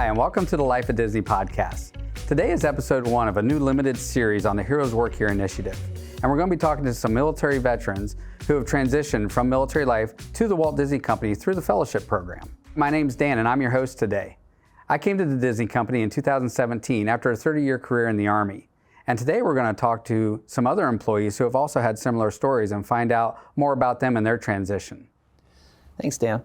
Hi, and welcome to the Life at Disney podcast. Today is episode 1 of a new limited series on the Heroes Work Here initiative. And we're going to be talking to some military veterans who have transitioned from military life to the Walt Disney Company through the fellowship program. My name's Dan, and I'm your host today. I came to the Disney Company in 2017 after a 30-year career in the Army. And today we're going to talk to some other employees who have also had similar stories and find out more about them and their transition. Thanks, Dan.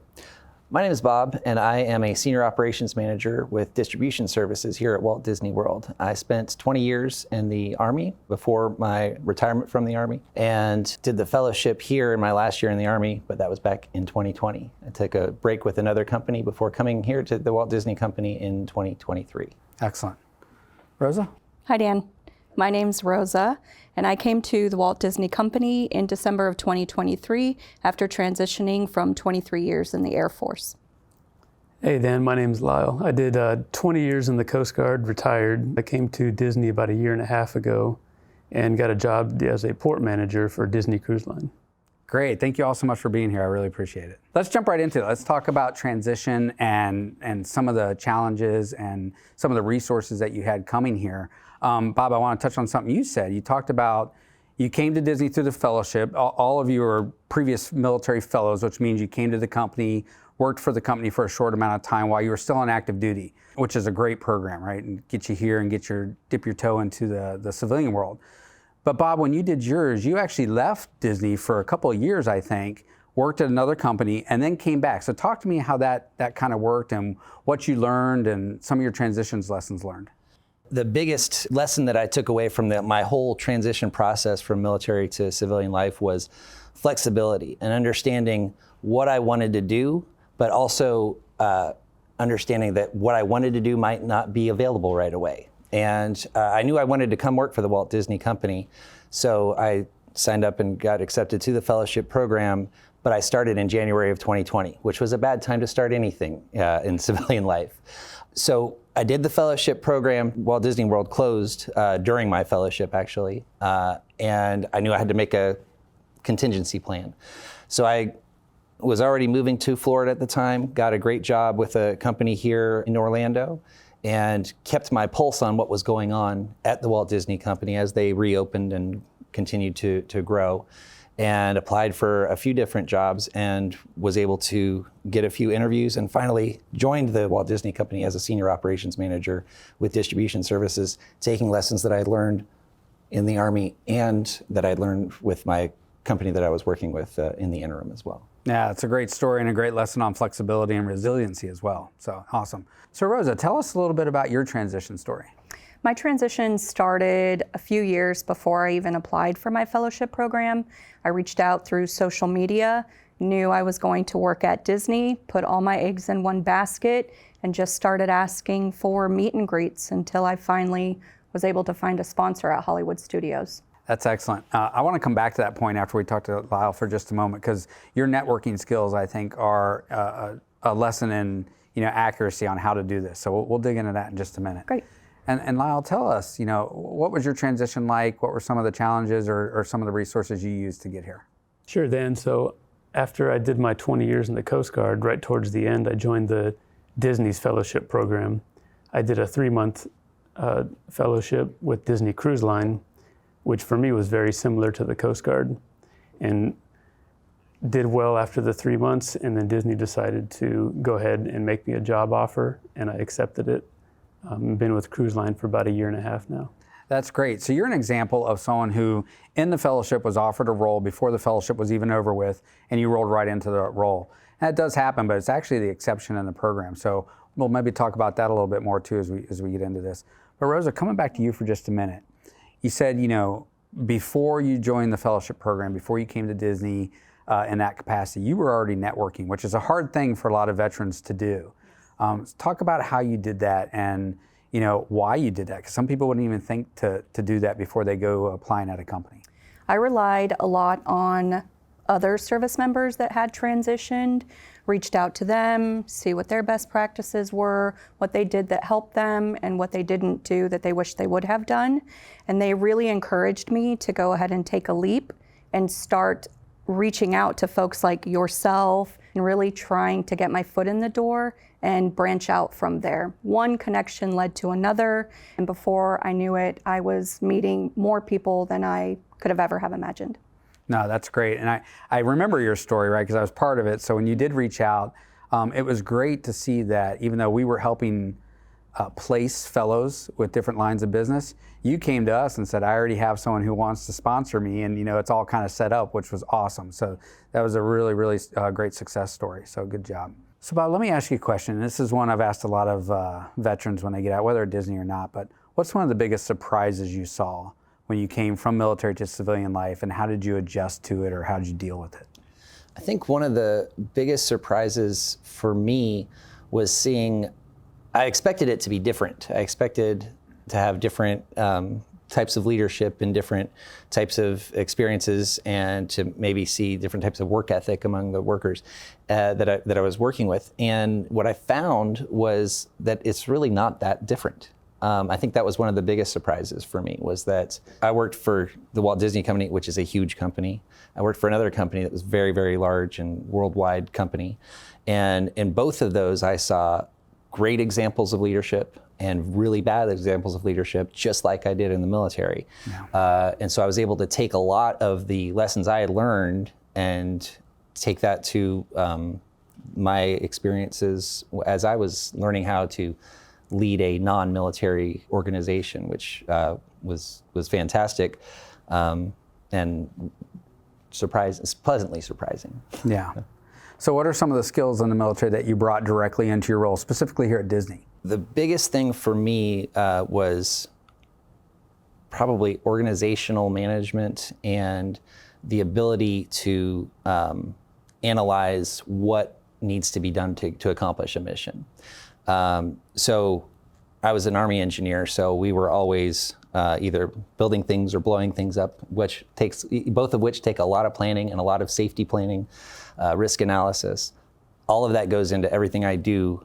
My name is Bob, and I am a Senior Operations Manager with Distribution Services here at Walt Disney World. I spent 20 years in the Army before my retirement from the Army, and did the fellowship here in my last year in the Army, but that was back in 2020. I took a break with another company before coming here to the Walt Disney Company in 2023. Excellent. Rosa? Hi, Dan. My name's Rosa, and I came to the Walt Disney Company in December of 2023 after transitioning from 23 years in the Air Force. Hey Dan, my name's Lyle. I did 20 years in the Coast Guard, retired. I came to Disney about a year and a half ago and got a job as a port manager for Disney Cruise Line. Great. Thank you all so much for being here. I really appreciate it. Let's jump right into it. Let's talk about transition and some of the challenges and some of the resources that you had coming here. Bob, I want to touch on something you said. You talked about you came to Disney through the fellowship. All of you are previous military fellows, which means you came to the company, worked for the company for a short amount of time while you were still on active duty, which is a great program, right? And get you here and dip your toe into the civilian world. But Bob, when you did yours, you actually left Disney for a couple of years, I think, worked at another company, and then came back. So talk to me how that kind of worked and what you learned and some of your transitions lessons learned. The biggest lesson that I took away from my whole transition process from military to civilian life was flexibility and understanding what I wanted to do, but also understanding that what I wanted to do might not be available right away. And I knew I wanted to come work for the Walt Disney Company, so I signed up and got accepted to the fellowship program, but I started in January of 2020, which was a bad time to start anything in civilian life. So I did the fellowship program. Walt Disney World closed during my fellowship, actually, and I knew I had to make a contingency plan. So I was already moving to Florida at the time, got a great job with a company here in Orlando, and kept my pulse on what was going on at the Walt Disney Company as they reopened and continued to grow, and applied for a few different jobs and was able to get a few interviews and finally joined the Walt Disney Company as a Senior Operations Manager with Distribution Services, taking lessons that I learned in the Army and that I learned with my company that I was working with in the interim as well. Yeah, it's a great story and a great lesson on flexibility and resiliency as well. So awesome. So Rosa, tell us a little bit about your transition story. My transition started a few years before I even applied for my fellowship program. I reached out through social media, knew I was going to work at Disney, put all my eggs in one basket, and just started asking for meet and greets until I finally was able to find a sponsor at Hollywood Studios. That's excellent. I want to come back to that point after we talk to Lyle for just a moment, because your networking skills, I think, are a lesson in accuracy on how to do this. So we'll dig into that in just a minute. Great. And Lyle, tell us, what was your transition like? What were some of the challenges or some of the resources you used to get here? Sure, Dan. So after I did my 20 years in the Coast Guard, right towards the end, I joined the Disney's fellowship program. I did a 3-month fellowship with Disney Cruise Line, which for me was very similar to the Coast Guard, and did well after the 3 months, and then Disney decided to go ahead and make me a job offer, and I accepted it. Been with Cruise Line for about a year and a half now. That's great. So you're an example of someone who in the fellowship was offered a role before the fellowship was even over with, and you rolled right into the role. And it does happen, but it's actually the exception in the program. So we'll maybe talk about that a little bit more too as we get into this. But Rosa, coming back to you for just a minute. You said, before you joined the fellowship program, before you came to Disney in that capacity, you were already networking, which is a hard thing for a lot of veterans to do. Talk about how you did that and why you did that, because some people wouldn't even think to do that before they go applying at a company. I relied a lot on other service members that had transitioned, reached out to them, see what their best practices were, what they did that helped them, and what they didn't do that they wish they would have done. And they really encouraged me to go ahead and take a leap and start reaching out to folks like yourself and really trying to get my foot in the door and branch out from there. One connection led to another, and before I knew it, I was meeting more people than I could have ever have imagined. No, that's great. And I remember your story, right, because I was part of it. So when you did reach out, it was great to see that even though we were helping place fellows with different lines of business, you came to us and said, I already have someone who wants to sponsor me, and it's all kind of set up, which was awesome. So that was a really, really great success story. So good job. So Bob, let me ask you a question. This is one I've asked a lot of veterans when they get out, whether at Disney or not, but what's one of the biggest surprises you saw when you came from military to civilian life, and how did you adjust to it, or how did you deal with it? I think one of the biggest surprises for me was seeing, I expected it to be different. I expected to have different types of leadership and different types of experiences, and to maybe see different types of work ethic among the workers that I was working with. And what I found was that it's really not that different. I think that was one of the biggest surprises for me, was that I worked for the Walt Disney Company, which is a huge company. I worked for another company that was very, very large and worldwide company. And in both of those, I saw great examples of leadership and really bad examples of leadership, just like I did in the military. Yeah. And so I was able to take a lot of the lessons I had learned and take that to my experiences as I was learning how to lead a non-military organization, which was fantastic, and pleasantly surprising. Yeah. So what are some of the skills in the military that you brought directly into your role, specifically here at Disney? The biggest thing for me was probably organizational management and the ability to analyze what needs to be done to accomplish a mission. So I was an Army engineer, so we were always either building things or blowing things up, both of which take a lot of planning and a lot of safety planning, risk analysis. All of that goes into everything I do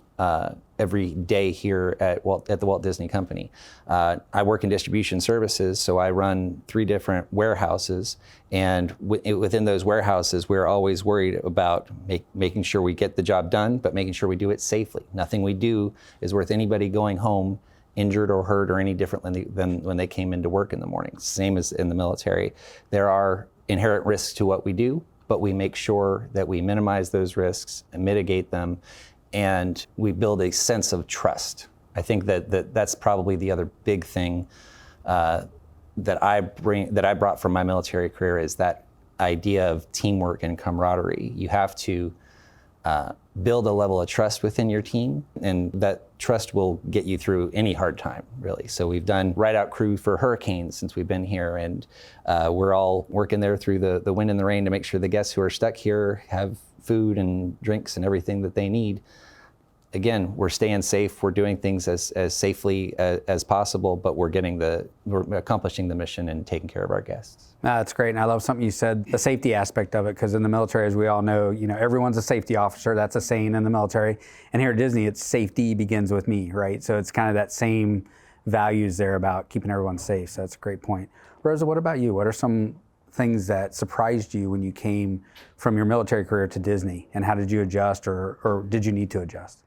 every day here at the Walt Disney Company. I work in distribution services, so I run 3 different warehouses, and within those warehouses, we're always worried about making sure we get the job done, but making sure we do it safely. Nothing we do is worth anybody going home injured or hurt or any different than when they came into work in the morning. Same as in the military. There are inherent risks to what we do, but we make sure that we minimize those risks and mitigate them, and we build a sense of trust. I think that's probably the other big thing that I brought from my military career, is that idea of teamwork and camaraderie. You have to build a level of trust within your team, and that trust will get you through any hard time, really. So we've done ride-out crew for hurricanes since we've been here, and we're all working there through the wind and the rain to make sure the guests who are stuck here have food and drinks and everything that they need. Again, we're staying safe, we're doing things as safely as possible, but we're accomplishing the mission and taking care of our guests. That's great, and I love something you said, the safety aspect of it, because in the military, as we all know, everyone's a safety officer. That's a saying in the military. And here at Disney, it's safety begins with me, right? So it's kind of that same values there about keeping everyone safe. So that's a great point. Rosa, what about you? What are some things that surprised you when you came from your military career to Disney, and how did you adjust, or did you need to adjust?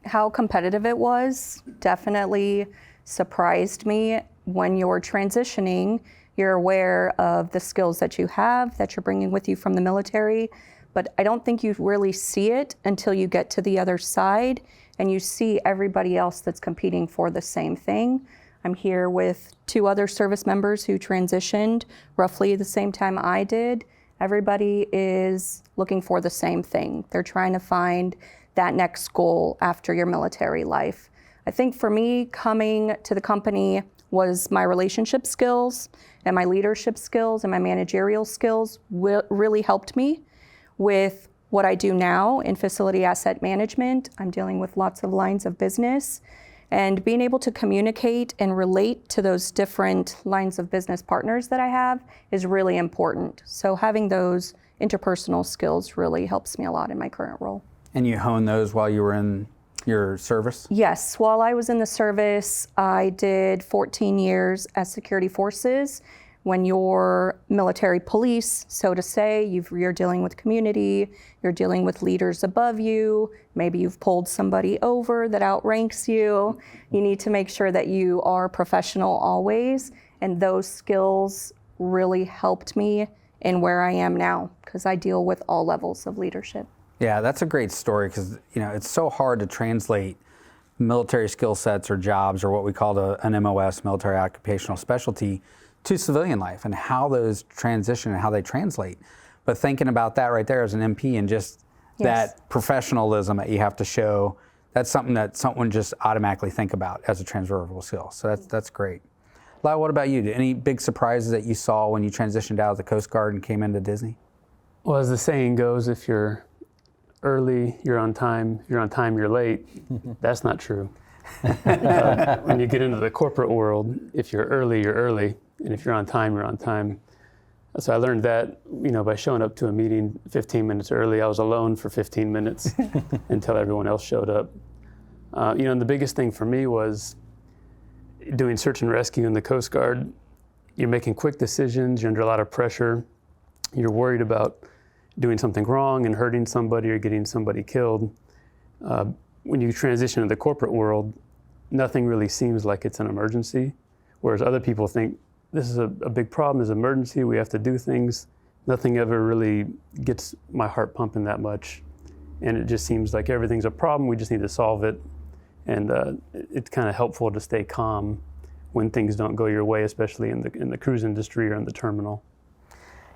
How competitive it was definitely surprised me. When you're transitioning, you're aware of the skills that you have, that you're bringing with you from the military, but I don't think you really see it until you get to the other side and you see everybody else that's competing for the same thing. I'm here with 2 other service members who transitioned roughly the same time I did. Everybody is looking for the same thing. They're trying to find that next goal after your military life. I think for me, coming to the company was my relationship skills and my leadership skills and my managerial skills really helped me with what I do now in facility asset management. I'm dealing with lots of lines of business, and being able to communicate and relate to those different lines of business partners that I have is really important. So having those interpersonal skills really helps me a lot in my current role. And you honed those while you were in your service? Yes, while I was in the service, I did 14 years as security forces. when you're military police, so to say, you're dealing with community, you're dealing with leaders above you, maybe you've pulled somebody over that outranks you. You need to make sure that you are professional always, and those skills really helped me in where I am now, because I deal with all levels of leadership. Yeah, that's a great story, because it's so hard to translate military skill sets or jobs, or what we call an MOS, military occupational specialty, to civilian life, and how those transition and how they translate. But thinking about that right there as an MP, and just that professionalism that you have to show, that's something that someone just automatically think about as a transferable skill. So that's great. Lyle, what about you? Any big surprises that you saw when you transitioned out of the Coast Guard and came into Disney? Well, as the saying goes, if you're early, you're on time. If you're on time, you're late. That's not true. When you get into the corporate world, if you're early, you're early. And if you're on time, you're on time. So I learned that, by showing up to a meeting 15 minutes early. I was alone for 15 minutes until everyone else showed up. And the biggest thing for me was doing search and rescue in the Coast Guard. You're making quick decisions. You're under a lot of pressure. You're worried about doing something wrong and hurting somebody or getting somebody killed. When you transition to the corporate world, nothing really seems like it's an emergency, whereas other people think, this is a big problem, there's an emergency, we have to do things. Nothing ever really gets my heart pumping that much. And it just seems like everything's a problem, we just need to solve it. And it's kind of helpful to stay calm when things don't go your way, especially in the cruise industry or in the terminal.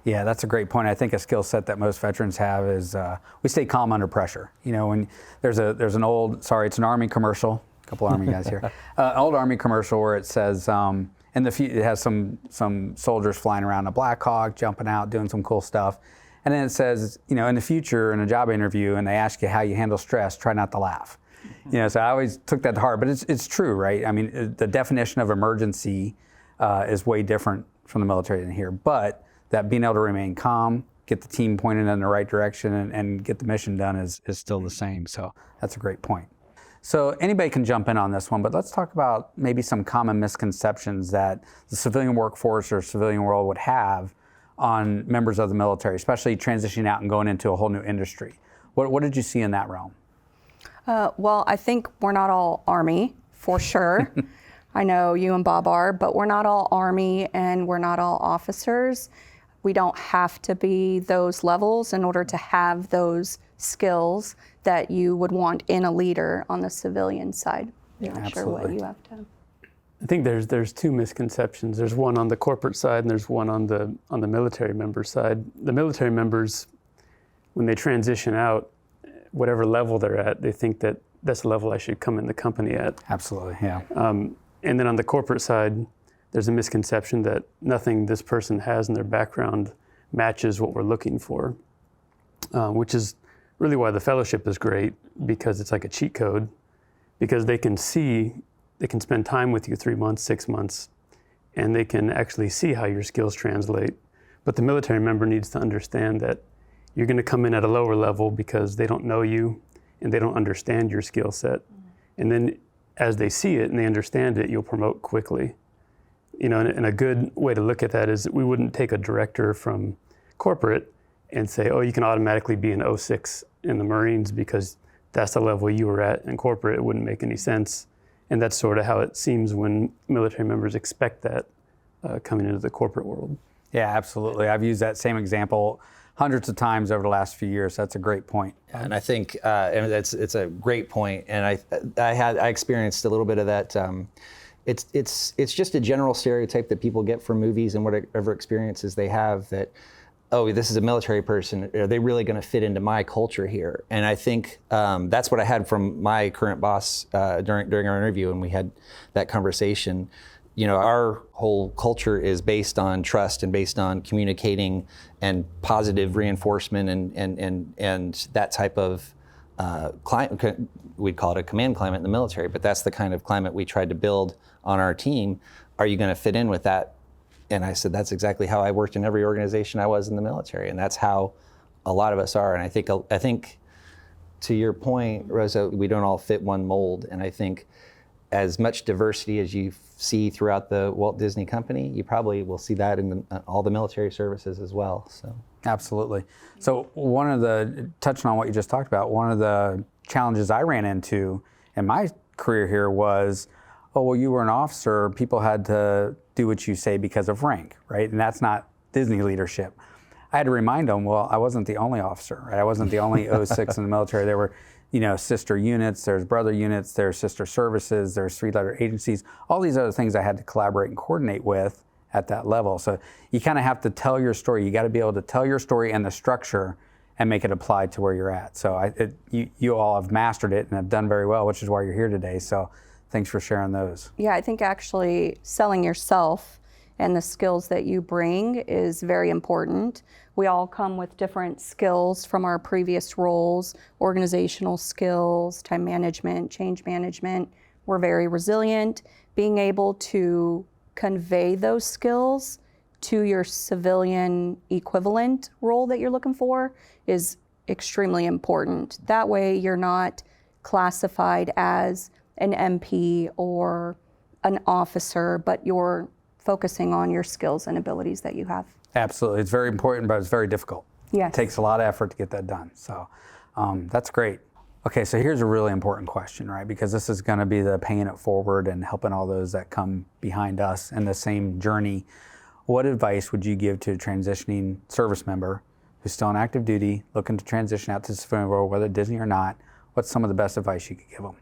Yeah, that's a great point. I think a skill set that most veterans have is we stay calm under pressure. When there's an old, it's an Army commercial, a couple Army guys here, an old Army commercial where it says, it has some soldiers flying around a Black Hawk, jumping out, doing some cool stuff. And then it says, in the future, in a job interview, and they ask you how you handle stress, try not to laugh. So I always took that to heart, but it's true, right? I mean, the definition of emergency is way different from the military than here, but that being able to remain calm, get the team pointed in the right direction, and get the mission done is still the same. So that's a great point. So anybody can jump in on this one, but let's talk about maybe some common misconceptions that the civilian workforce or civilian world would have on members of the military, especially transitioning out and going into a whole new industry. What did you see in that realm? Well, I think we're not all Army, for sure. I know you and Bob are, but we're not all Army and we're not all officers. We don't have to be those levels in order to have those skills that you would want in a leader on the civilian side. I'm not sure what you have to. I think there's two misconceptions. There's one on the corporate side and there's one on the military member side. The military members, when they transition out, whatever level they're at, they think that that's the level I should come in the company at. Absolutely, yeah. And then on the corporate side, there's a misconception that nothing this person has in their background matches what we're looking for, which is really why the fellowship is great, because it's like a cheat code, because they can spend time with you 3 months, 6 months, and they can actually see how your skills translate. But the military member needs to understand that you're going to come in at a lower level because they don't know you and they don't understand your skill set. And then as they see it and they understand it, you'll promote quickly. And a good way to look at that is we wouldn't take a director from corporate and say, oh, you can automatically be an 06 in the Marines because that's the level you were at in corporate. It wouldn't make any sense. And that's sort of how it seems when military members expect that coming into the corporate world. Yeah, absolutely. I've used that same example hundreds of times over the last few years. That's a great point. And I think it's a great point. And I experienced a little bit of that. It's just a general stereotype that people get from movies and whatever experiences they have that, oh, this is a military person. Are they really going to fit into my culture here? And I think that's what I had from my current boss during our interview, and we had that conversation. Our whole culture is based on trust and based on communicating and positive reinforcement and that type of climate. We'd call it a command climate in the military, but that's the kind of climate we tried to build on our team. Are you going to fit in with that? And I said, that's exactly how I worked in every organization I was in the military, and that's how a lot of us are. And I think to your point, Rosa, we don't all fit one mold, and I think as much diversity as you see throughout the Walt Disney Company, you probably will see that in all the military services as well. So. Absolutely. So touching on what you just talked about, one of the challenges I ran into in my career here was, oh, well, you were an officer, people had to do what you say because of rank, right? And that's not Disney leadership. I had to remind them, well, I wasn't the only officer, right? I wasn't the only 06 in the military. There were, sister units, there's brother units, there's sister services, there's three-letter agencies, all these other things I had to collaborate and coordinate with at that level. So you kind of have to tell your story. You got to be able to tell your story and the structure and make it apply to where you're at. So you all have mastered it and have done very well, which is why you're here today. So thanks for sharing those. Yeah, I think actually selling yourself and the skills that you bring is very important. We all come with different skills from our previous roles, organizational skills, time management, change management. We're very resilient. Being able to convey those skills to your civilian equivalent role that you're looking for is extremely important. That way you're not classified as an MP or an officer, but you're focusing on your skills and abilities that you have. Absolutely. It's very important, but it's very difficult. Yes. It takes a lot of effort to get that done. So that's great. Okay, so here's a really important question, right? Because this is going to be the paying it forward and helping all those that come behind us in the same journey. What advice would you give to a transitioning service member who's still on active duty, looking to transition out to the civilian world, whether Disney or not? What's some of the best advice you could give them?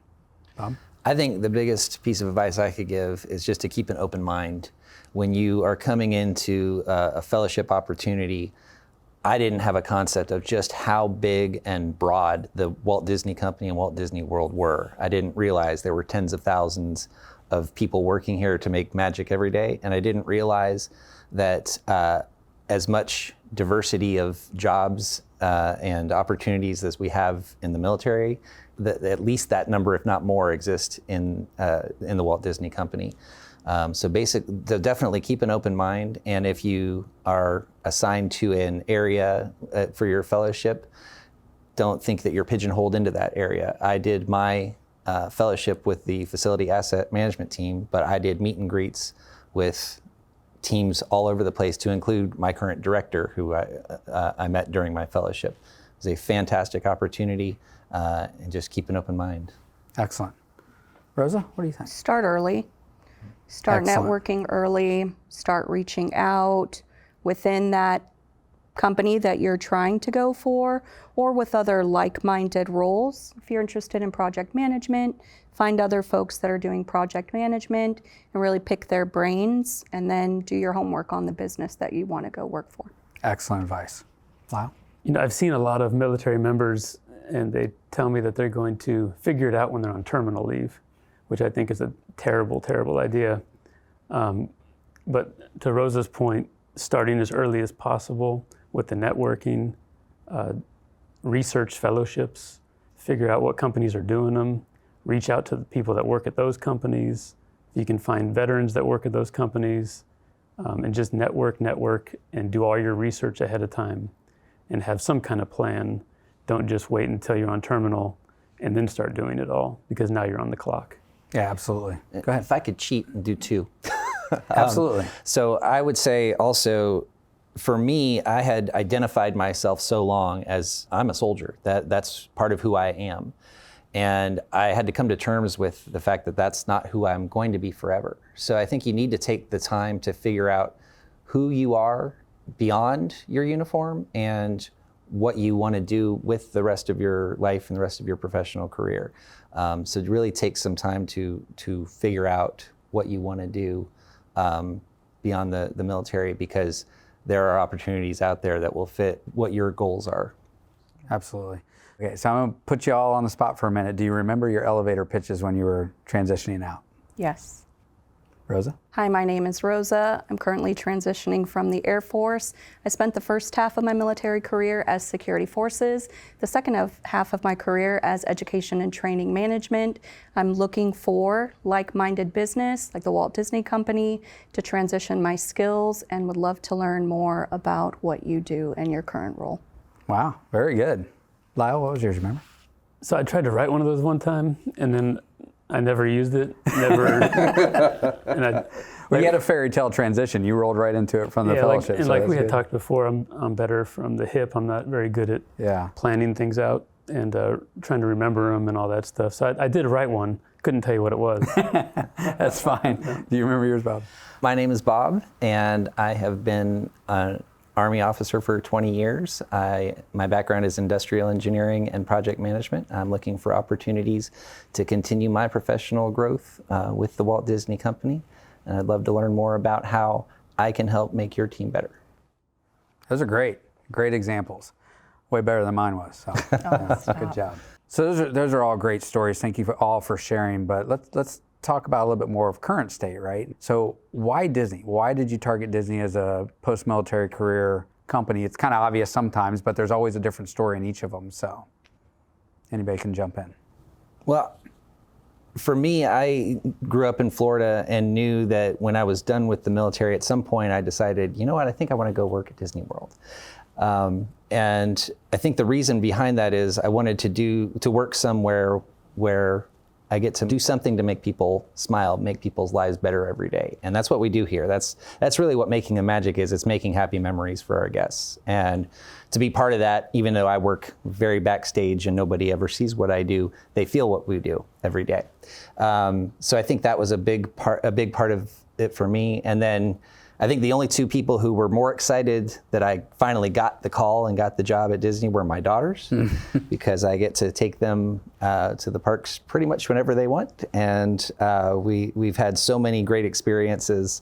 Bob? I think the biggest piece of advice I could give is just to keep an open mind. When you are coming into a fellowship opportunity, I didn't have a concept of just how big and broad the Walt Disney Company and Walt Disney World were. I didn't realize there were tens of thousands of people working here to make magic every day, and I didn't realize that as much diversity of jobs and opportunities as we have in the military, that at least that number, if not more, exist in the Walt Disney Company. So definitely keep an open mind, and if you are assigned to an area for your fellowship, don't think that you're pigeonholed into that area. I did my fellowship with the facility asset management team, but I did meet and greets with teams all over the place, to include my current director, who I met during my fellowship. It was a fantastic opportunity, and just keep an open mind. Excellent. Rosa, what do you think? Start early. Start Excellent. networking early. Start reaching out within that company that you're trying to go for, or with other like-minded roles. If you're interested in project management, find other folks that are doing project management and really pick their brains, and then do your homework on the business that you want to go work for. Excellent advice. Lyle? I've seen a lot of military members, and they tell me that they're going to figure it out when they're on terminal leave, which I think is a terrible, terrible idea. But to Rosa's point, starting as early as possible with the networking, research fellowships, figure out what companies are doing them, reach out to the people that work at those companies. If you can find veterans that work at those companies, and just network, and do all your research ahead of time and have some kind of plan. Don't just wait until you're on terminal and then start doing it all, because now you're on the clock. Yeah, absolutely. Go ahead. If I could cheat and do two. Absolutely. So I would say also, for me, I had identified myself so long as I'm a soldier. That's part of who I am. And I had to come to terms with the fact that that's not who I'm going to be forever. So I think you need to take the time to figure out who you are beyond your uniform and what you want to do with the rest of your life and the rest of your professional career. So to really take some time to figure out what you want to do beyond the military, because there are opportunities out there that will fit what your goals are. Absolutely. Okay, so I'm going to put you all on the spot for a minute. Do you remember your elevator pitches when you were transitioning out? Yes. Rosa? Hi, my name is Rosa. I'm currently transitioning from the Air Force. I spent the first half of my military career as security forces, the second half of my career as education and training management. I'm looking for like-minded business, like the Walt Disney Company, to transition my skills, and would love to learn more about what you do in your current role. Wow, very good. Lyle, what was yours, remember? So I tried to write one of those one time, and then I never used it. Never. And Well, you had a fairy tale transition. You rolled right into it from the fellowship. And so like that's we had good. talked before, I'm better from the hip. I'm not very good at planning things out and trying to remember them and all that stuff. So I did write one. Couldn't tell you what it was. That's fine. Do you remember yours, Bob? My name is Bob, and I have been an Army officer for 20 years. My background is industrial engineering and project management. I'm looking for opportunities to continue my professional growth with the Walt Disney Company. And I'd love to learn more about how I can help make your team better. Those are great examples. Way better than mine was. So good job. So those are all great stories. Thank you all for sharing. But let's talk about a little bit more of current state, right? So why Disney? Why did you target Disney as a post-military career company? It's kind of obvious sometimes, but there's always a different story in each of them. So anybody can jump in. Well, for me, I grew up in Florida and knew that when I was done with the military, at some point I decided, you know what, I think I want to go work at Disney World. And I think the reason behind that is I wanted to work somewhere where I get to do something to make people smile, make people's lives better every day. And that's what we do here. That's really what Making a Magic is. It's making happy memories for our guests. And to be part of that, even though I work very backstage and nobody ever sees what I do, they feel what we do every day. So I think that was a big part of it for me. And then I think the only two people who were more excited that I finally got the call and got the job at Disney were my daughters, because I get to take them to the parks pretty much whenever they want. And we've had so many great experiences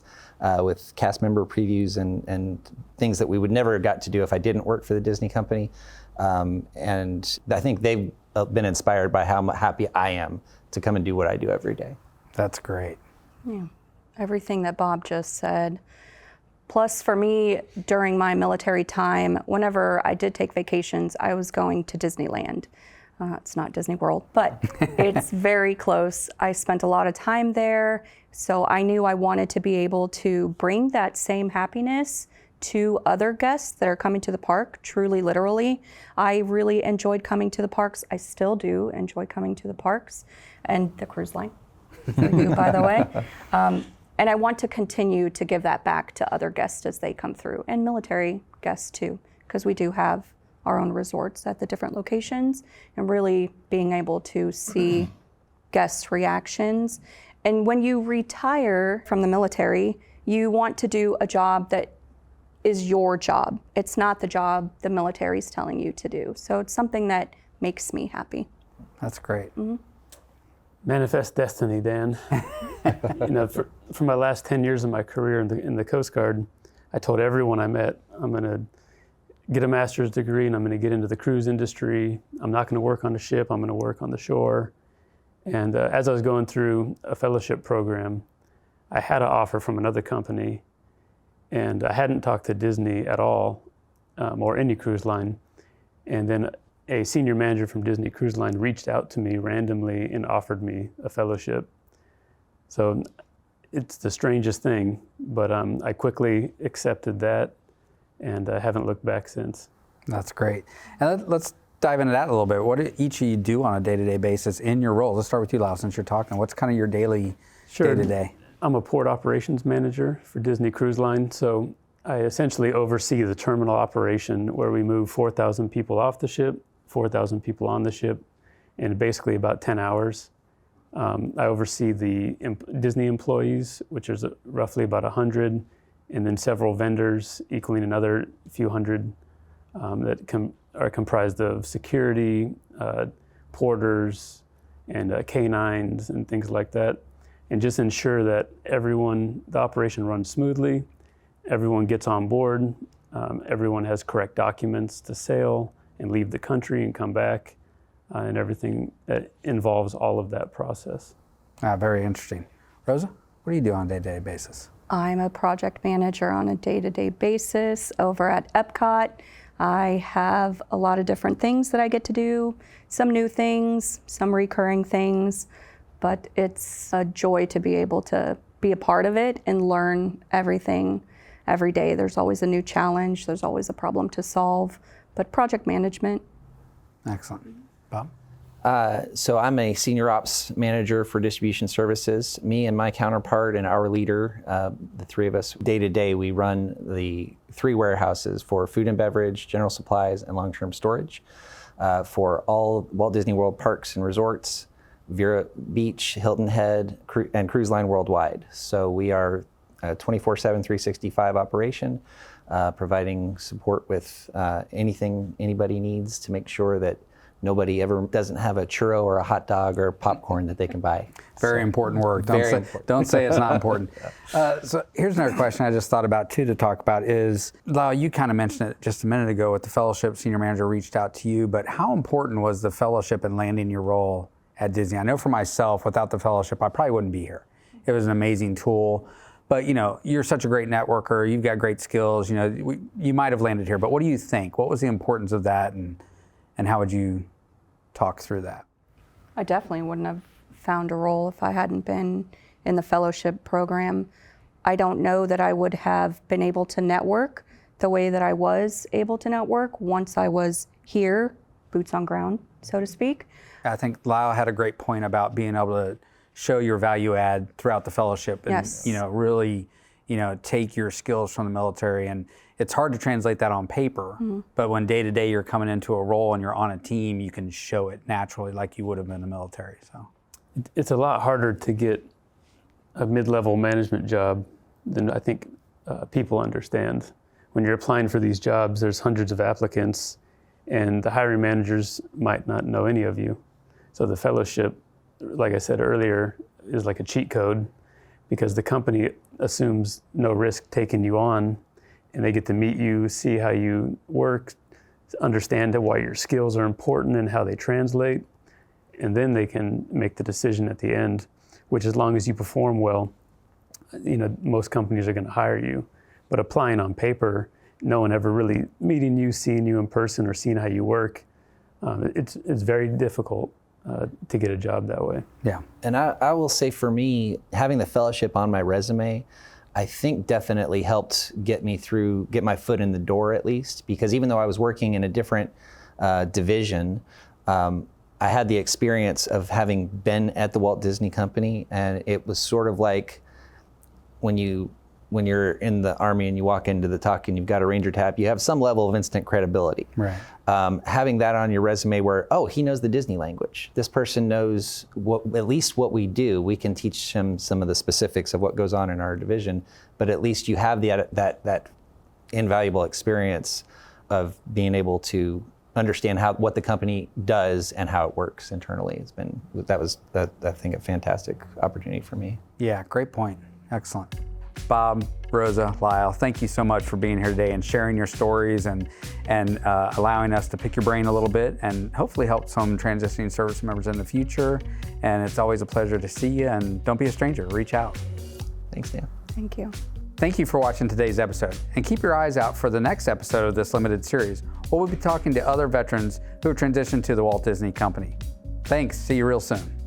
with cast member previews and things that we would never have got to do if I didn't work for the Disney Company. And I think they've been inspired by how happy I am to come and do what I do every day. That's great. Yeah, everything that Bob just said. Plus, for me, during my military time, whenever I did take vacations, I was going to Disneyland. It's not Disney World, but it's very close. I spent a lot of time there, so I knew I wanted to be able to bring that same happiness to other guests that are coming to the park, truly, literally. I really enjoyed coming to the parks. I still do enjoy coming to the parks and the cruise line, for you, by the way. And I want to continue to give that back to other guests as they come through, and military guests too, because we do have our own resorts at the different locations, and really being able to see guests' reactions. And when you retire from the military, you want to do a job that is your job. It's not the job the military is telling you to do. So it's something that makes me happy. That's great. Mm-hmm. Manifest destiny, Dan. For my last 10 years of my career in the Coast Guard, I told everyone I met, I'm going to get a master's degree and I'm going to get into the cruise industry. I'm not going to work on a ship, I'm going to work on the shore. And as I was going through a fellowship program, I had an offer from another company, and I hadn't talked to Disney at all, or any cruise line. And then a senior manager from Disney Cruise Line reached out to me randomly and offered me a fellowship. So it's the strangest thing, but I quickly accepted that, and I haven't looked back since. That's great. And let's dive into that a little bit. What do each of you do on a day-to-day basis in your role? Let's start with you, Lyle, since you're talking. What's kind of your daily day-to-day? I'm a port operations manager for Disney Cruise Line, so I essentially oversee the terminal operation where we move 4,000 people off the ship, 4,000 people on the ship in basically about 10 hours. I oversee the Disney employees, which is roughly about 100, and then several vendors equaling another few hundred that are comprised of security, porters, and canines and things like that, and just ensure that the operation runs smoothly, everyone gets on board, everyone has correct documents to sail and leave the country and come back, and everything that involves all of that process. Very interesting. Rosa, what do you do on a day-to-day basis? I'm a project manager on a day-to-day basis over at Epcot. I have a lot of different things that I get to do, some new things, some recurring things, but it's a joy to be able to be a part of it and learn everything every day. There's always a new challenge, there's always a problem to solve, but project management. Excellent. Bob? So I'm a senior ops manager for distribution services. Me and my counterpart and our leader, the three of us, day to day, we run the 3 warehouses for food and beverage, general supplies, and long-term storage for all Walt Disney World parks and resorts, Vera Beach, Hilton Head, and Cruise Line worldwide. So we are a 24/7, 365 operation, providing support with anything anybody needs to make sure that nobody ever doesn't have a churro or a hot dog or popcorn that they can buy. Very important work. Don't say it's not important. So here's another question I just thought about too to talk about is, Lyle, you kind of mentioned it just a minute ago with the fellowship senior manager reached out to you, but how important was the fellowship in landing your role at Disney? I know for myself, without the fellowship, I probably wouldn't be here. It was an amazing tool. But you're such a great networker. You've got great skills. You might have landed here. But what do you think? What was the importance of that, and how would you talk through that? I definitely wouldn't have found a role if I hadn't been in the fellowship program. I don't know that I would have been able to network the way that I was able to network once I was here, boots on ground, so to speak. I think Lyle had a great point about being able to show your value add throughout the fellowship and Yes. Really take your skills from the military, and it's hard to translate that on paper, but when day to day you're coming into a role and you're on a team, you can show it naturally like you would have been in the military. So It's a lot harder to get a mid-level management job than I think people understand. When you're applying for these jobs, there's hundreds of applicants, and the hiring managers might not know any of you. So the fellowship, like I said earlier, is like a cheat code because the company assumes no risk taking you on, and they get to meet you, see how you work, understand why your skills are important and how they translate, and then they can make the decision at the end, which as long as you perform well, most companies are going to hire you. But applying on paper, no one ever really meeting you, seeing you in person, or seeing how you work, it's very difficult to get a job that way. yeah. And I will say for me, having the fellowship on my resume, I think definitely helped get my foot in the door at least, because even though I was working in a different division, I had the experience of having been at the Walt Disney Company, and it was sort of like when you're in the Army and you walk into the TUC and you've got a Ranger tab, you have some level of instant credibility. Right. Having that on your resume where, he knows the Disney language. This person knows at least what we do. We can teach him some of the specifics of what goes on in our division, but at least you have that invaluable experience of being able to understand what the company does and how it works internally. That was I think a fantastic opportunity for me. Yeah, great point. Excellent. Bob, Rosa, Lyle, thank you so much for being here today and sharing your stories and allowing us to pick your brain a little bit and hopefully help some transitioning service members in the future. And it's always a pleasure to see you, and don't be a stranger, reach out. Thanks, Dan. Thank you. Thank you for watching today's episode, and keep your eyes out for the next episode of this limited series, where we'll be talking to other veterans who have transitioned to the Walt Disney Company. Thanks, see you real soon.